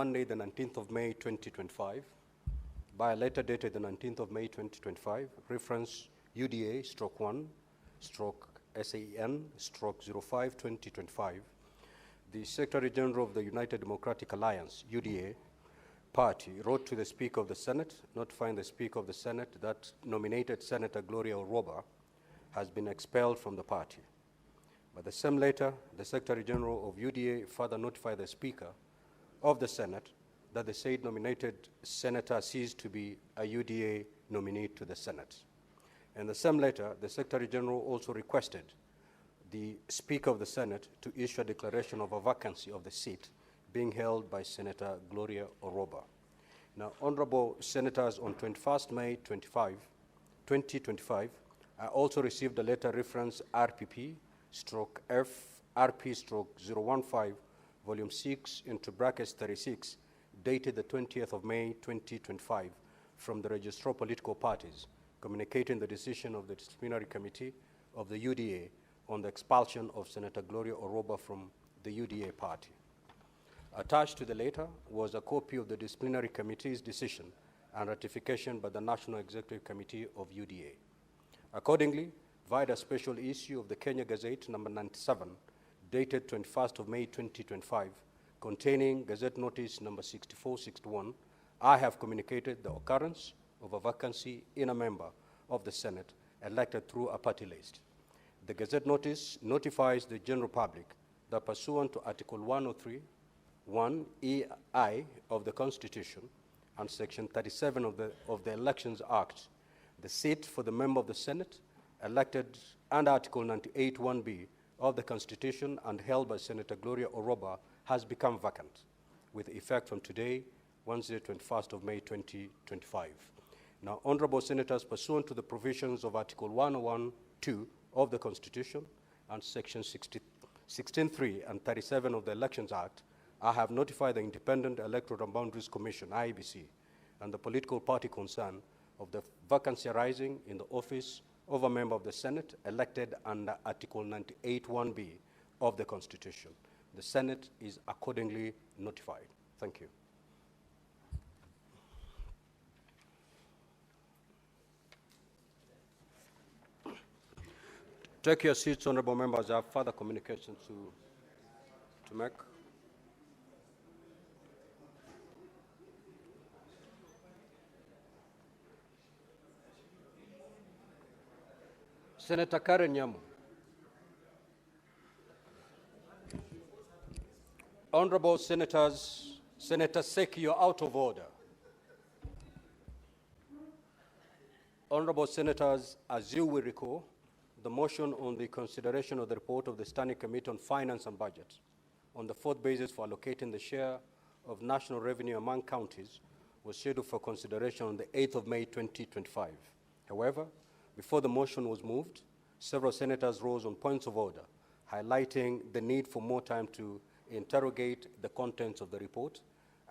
Monday, the 19th of May, 2025, by a letter dated the 19th of May, 2025, reference UDA stroke 1 stroke SAN stroke 05 2025, the Secretary General of the United Democratic Alliance, UDA, party wrote to the Speaker of the Senate, notifying the Speaker of the Senate that nominated Senator Gloria Orwoba has been expelled from the party. By the same letter, the Secretary General of UDA further notified the Speaker of the Senate that the said nominated senator ceased to be a UDA nominee to the Senate. In the same letter, the Secretary General also requested the Speaker of the Senate to issue a declaration of a vacancy of the seat being held by Senator Gloria Orwoba. Now, Honorable Senators, on 21st May 2025, I also received a letter reference RPP stroke F RP stroke 015 volume 6 into brackets 36 dated the 20th of May 2025 from the Registrar of Political Parties communicating the decision of the Disciplinary Committee of the UDA on the expulsion of Senator Gloria Orwoba from the UDA party. Attached to the letter was a copy of the Disciplinary Committee's decision and ratification by the National Executive Committee of UDA. Accordingly, via a special issue of the Kenya Gazette number 97, dated 21st of May 2025, containing Gazette Notice number 6461, I have communicated the occurrence of a vacancy in a member of the Senate elected through a party list. The Gazette Notice notifies the general public that pursuant to Article 103, 1EI of the Constitution and Section 37 of the Elections Act, the seat for the member of the Senate elected under Article 98 1B of the Constitution and held by Senator Gloria Orwoba has become vacant with effect from today, Wednesday, 21st of May 2025. Now, Honorable Senators, pursuant to the provisions of Article 101(2) of the Constitution and Section 16(3) and 37 of the Elections Act, I have notified the Independent Electoral and Boundaries Commission, IEBC, and the political party concerned of the vacancy arising in the office of a member of the Senate elected under Article 98 1B of the Constitution. The Senate is accordingly notified. Thank you. Take your seats, honorable members. I have further communication to make. Senator Karen Nyamu. Honorable Senators, Senator Seki, you're out of order. Honorable Senators, as you will recall, the motion on the consideration of the report of the Standing Committee on Finance and Budget on the fourth basis for allocating the share of national revenue among counties was scheduled for consideration on the 8th of May 2025. However, before the motion was moved, several senators rose on points of order, highlighting the need for more time to interrogate the contents of the report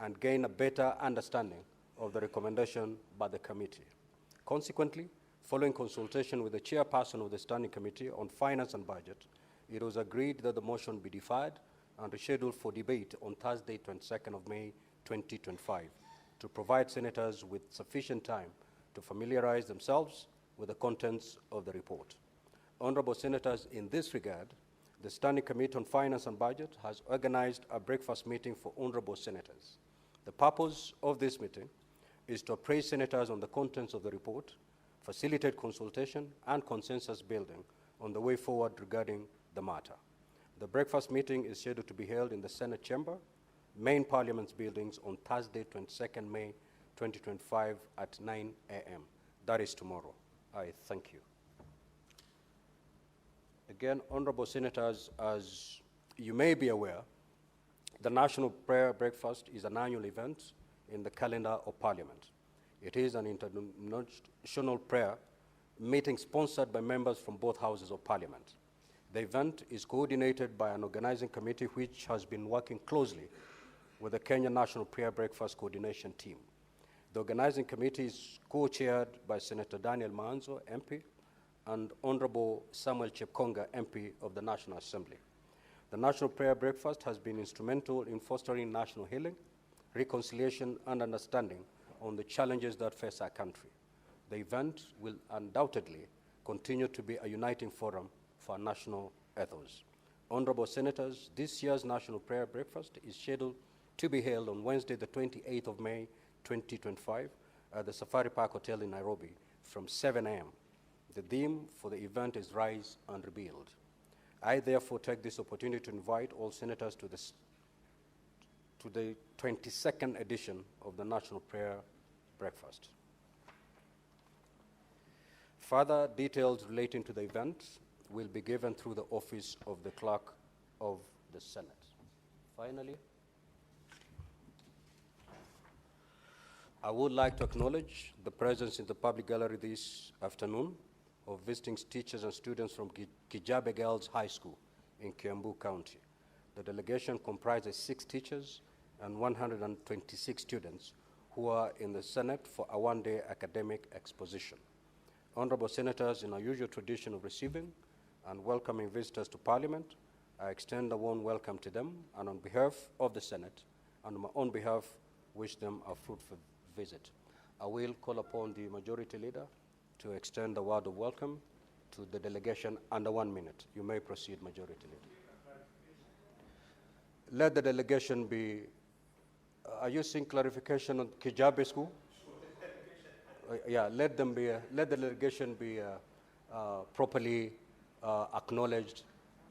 and gain a better understanding of the recommendation by the committee. Consequently, following consultation with the chairperson of the Standing Committee on Finance and Budget, it was agreed that the motion be deferred and rescheduled for debate on Thursday, 22nd of May 2025, to provide senators with sufficient time to familiarize themselves with the contents of the report. Honorable Senators, in this regard, the Standing Committee on Finance and Budget has organized a breakfast meeting for honorable senators. The purpose of this meeting is to appraise senators on the contents of the report, facilitate consultation and consensus building on the way forward regarding the matter. The breakfast meeting is scheduled to be held in the Senate Chamber, Main Parliament's buildings on Thursday, 22nd May 2025 at 9 a.m. That is tomorrow. I thank you. Again, honorable senators, as you may be aware, the National Prayer Breakfast is an annual event in the calendar of Parliament. It is an international prayer meeting sponsored by members from both houses of Parliament. The event is coordinated by an organizing committee which has been working closely with the Kenya National Prayer Breakfast Coordination Team. The organizing committee is co-chaired by Senator Daniel Manzo, MP, and Honorable Samuel Chepkonga, MP of the National Assembly. The National Prayer Breakfast has been instrumental in fostering national healing reconciliation, and understanding on the challenges that face our country. The event will undoubtedly continue to be a uniting forum for our national ethos. Honorable Senators, this year's National Prayer Breakfast is scheduled to be held on Wednesday, the 28th of May, 2025, at the Safari Park Hotel in Nairobi from 7 a.m. The theme for the event is Rise and Rebuild. I therefore take this opportunity to invite all senators to the 22nd edition of the National Prayer Breakfast. Further details relating to the event will be given through the office of the Clerk of the Senate. Finally, I would like to acknowledge the presence in the public gallery this afternoon of visiting teachers and students from Kijabe Girls High School in Kiambu County. The delegation comprises 6 teachers and 126 students who are in the Senate for a one-day academic exposition. Honorable Senators, in our usual tradition of receiving and welcoming visitors to Parliament, I extend a warm welcome to them, and on behalf of the Senate and on my own behalf, wish them a fruitful visit. I will call upon the Majority Leader to extend the word of welcome to the delegation under 1 minute. You may proceed, Majority Leader. Let the delegation be, are you seeing clarification on Kijabe School? Yeah, let the delegation be properly acknowledged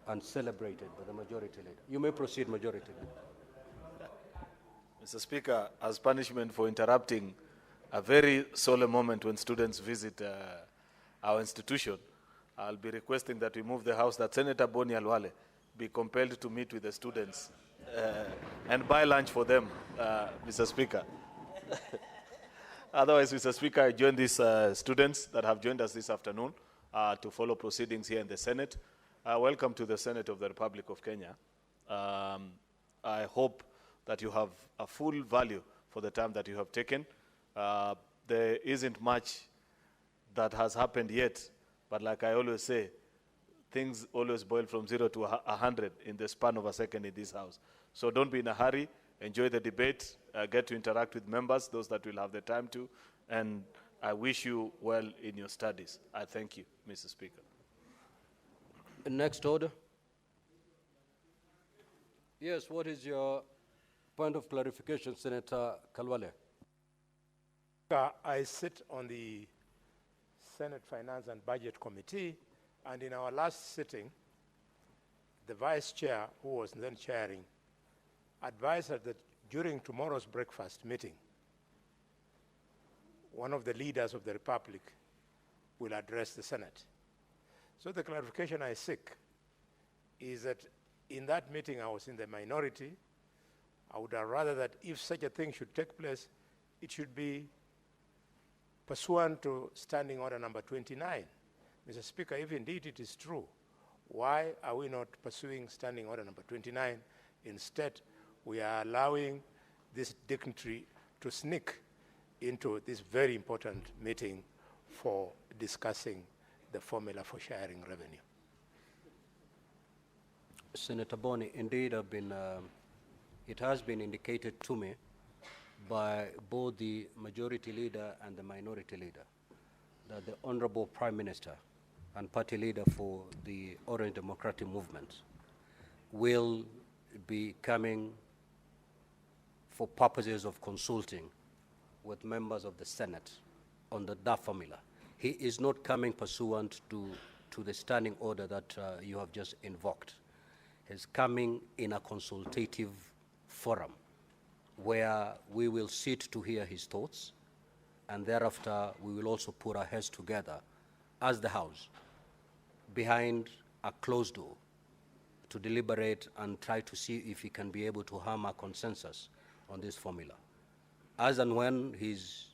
and celebrated by the Majority Leader. You may proceed, Majority Leader. Mr. Speaker, as punishment for interrupting a very solemn moment when students visit our institution, I'll be requesting that we move the House that Senator Boni Alwale be compelled to meet with the students and buy lunch for them, Mr. Speaker. Otherwise, Mr. Speaker, I join these students that have joined us this afternoon to follow proceedings here in the Senate. Welcome to the Senate of the Republic of Kenya. I hope that you have a full value for the time that you have taken. There isn't much that has happened yet, but like I always say, things always boil from 0 to 100 in the span of a second in this House. So don't be in a hurry. Enjoy the debate, get to interact with members, those that will have the time to, and I wish you well in your studies. I thank you, Mr. Speaker. Next order. Yes, what is your point of clarification, Senator Kalwale? I sit on the Senate Finance and Budget Committee, and in our last sitting, the Vice Chair, who was then chairing, advised us that during tomorrow's breakfast meeting, one of the leaders of the Republic will address the Senate. So the clarification I seek is that in that meeting I was in the minority. I would have rather that if such a thing should take place, it should be pursuant to Standing Order number 29. Mr. Speaker, if indeed it is true, why are we not pursuing Standing Order number 29? Instead, we are allowing this dignitary to sneak into this very important meeting for discussing the formula for sharing revenue. Senator Boni, indeed, it has been indicated to me by both the Majority Leader and the Minority Leader that the Honorable Prime Minister and Party Leader for the Orange Democratic Movement will be coming for purposes of consulting with members of the Senate on that formula. He is not coming pursuant to the standing order that you have just invoked. He's coming in a consultative forum where we will sit to hear his thoughts, and thereafter we will also put our heads together as the House behind a closed door to deliberate and try to see if he can be able to hammer consensus on this formula. As and when he's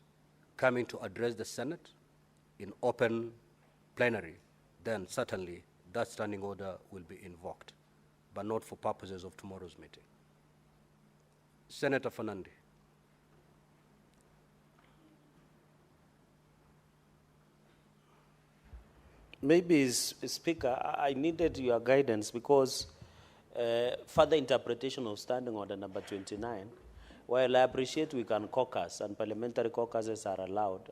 coming to address the Senate in open plenary, then certainly that standing order will be invoked, but not for purposes of tomorrow's meeting. Senator Fernandi. Maybe, Speaker, I needed your guidance because further interpretation of Standing Order number 29 while I appreciate we can caucus and parliamentary caucuses are allowed,